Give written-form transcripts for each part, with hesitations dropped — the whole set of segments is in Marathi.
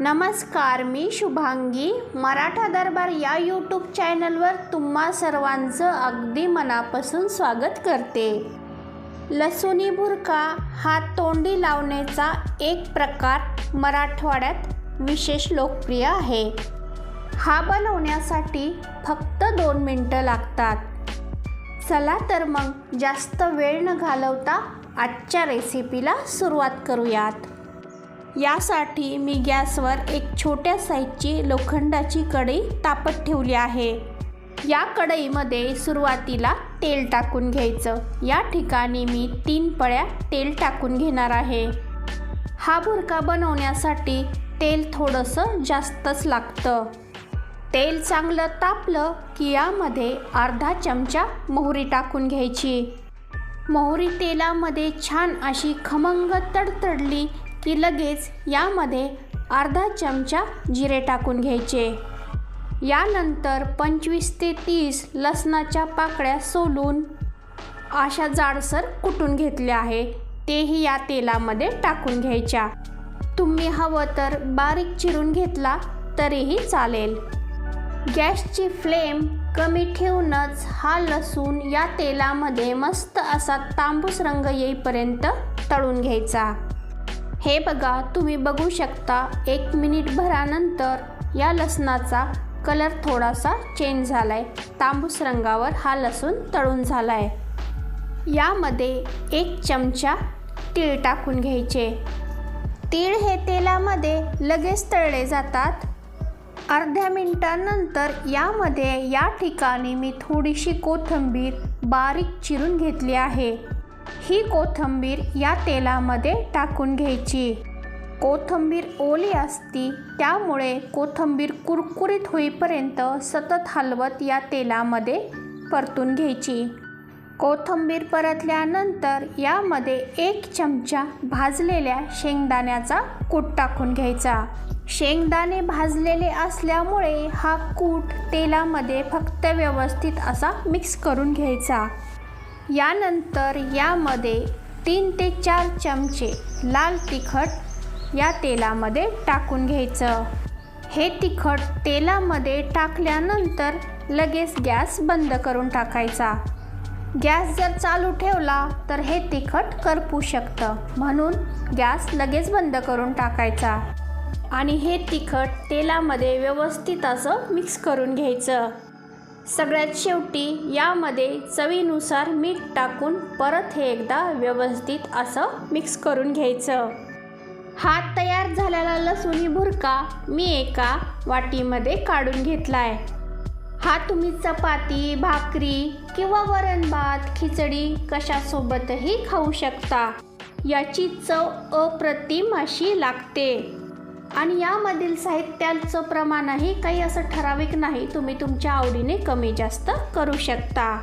नमस्कार, मी शुभांगी. मराठा दरबार या यूट्यूब चॅनलवर तुम्हा सर्वांचं अगदी मनापासून स्वागत करते. लसूणी भुर्का हा तोंडी लावण्याचा एक प्रकार मराठवाड्यात विशेष लोकप्रिय आहे. हा बनवण्यासाठी फक्त 2 मिनिटं लागतात. चला तर मग जास्त वेळ न घालवता आजच्या रेसिपीला सुरुवात करूयात. यासाठी मी गॅसवर एक छोट्या साईजची लोखंडाची कढई तापत ठेवली आहे. या कढईमध्ये सुरुवातीला तेल टाकून घ्यायचं. या ठिकाणी मी 3 पळ्या तेल टाकून घेणार आहे. हा भुर्का बनवण्यासाठी तेल थोडंसं जास्तच लागतं. तेल चांगलं तापलं की यामध्ये अर्धा चमचा मोहरी टाकून घ्यायची. मोहरी तेलामध्ये छान अशी खमंग तडतडली की लगेच यामध्ये अर्धा चमचा जिरे टाकून घ्यायचे. यानंतर 25 ते 30 लसणाच्या पाकळ्या सोलून अशा जाडसर कुटून घेतल्या आहे, तेही या तेलामध्ये टाकून घ्यायच्या. तुम्ही हवं तर बारीक चिरून घेतला तरीही चालेल. गॅसची फ्लेम कमी ठेवूनच हा लसूण या तेलामध्ये मस्त असा तांबूस रंग येईपर्यंत तळून घ्यायचा. हे बघा, तुम्ही बघू शकता 1 मिनिट भरानंतर या लसणाचा कलर थोडासा चेंज झालाय. तांबूस रंगावर हा लसूण तळून झालाय. यामध्ये 1 चमचा तीळ टाकून घ्यायचे. तीळ हे तेलामध्ये लगेच तळले जातात. अर्ध्या मिनिटानंतर यामध्ये या ठिकाणी मी थोडीशी कोथिंबीर बारीक चिरून घेतली आहे. ही कोथिंबीर या तेलामध्ये टाकून घ्यायची. कोथिंबीर ओली असती, त्यामुळे कोथिंबीर कुरकुरीत होईपर्यंत सतत हलवत या तेलामध्ये परतून घ्यायची. कोथिंबीर परतल्यानंतर यामध्ये 1 चमचा भाजलेल्या शेंगदाण्याचा कूट टाकून घ्यायचा. शेंगदाणे भाजलेले असल्यामुळे हा कूट तेलामध्ये फक्त व्यवस्थित असा मिक्स करून घ्यायचा. यानंतर यामध्ये 3 ते 4 चमचे लाल तिखट या तेलामध्ये टाकून घ्यायचं. हे तिखट तेलामध्ये टाकल्यानंतर लगेच गॅस बंद करून टाकायचा. गॅस जर चालू ठेवला तर हे तिखट करपू शकतं, म्हणून गॅस लगेच बंद करून टाकायचा आणि हे तिखट तेलामध्ये व्यवस्थित असं मिक्स करून घ्यायचं. सगळ्यात शेवटी यामध्ये चवीनुसार मीठ टाकून परत हे एकदा व्यवस्थित असं मिक्स करून घ्यायचं. हा तयार झालेला लसूणी भुर्का मी एका वाटीमध्ये काढून घेतलाय. हा तुम्ही चपाती, भाकरी किंवा वरण भात, खिचडी कशासोबतही खाऊ शकता. याची चव अप्रतिम अशी लागते. आणि यामधील साहित्याचं प्रमाणही काही असं ठराविक नाही, तुम्ही तुमच्या आवडीने कमी जास्त करू शकता.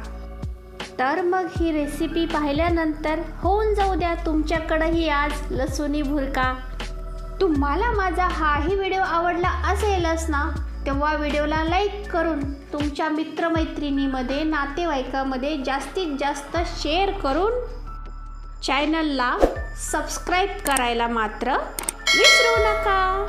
तर मग ही रेसिपी पाहिल्यानंतर होऊन जाऊ द्या तुमच्याकडेही आज लसूणी भुर्का. तुम्हाला माझा हाही व्हिडिओ आवडला असेलच ना, तेव्हा व्हिडिओला लाईक करून तुमच्या मित्रमैत्रिणीमध्ये, नातेवाईकामध्ये जास्तीत जास्त शेअर करून चॅनलला सबस्क्राईब करायला मात्र विसरू नका.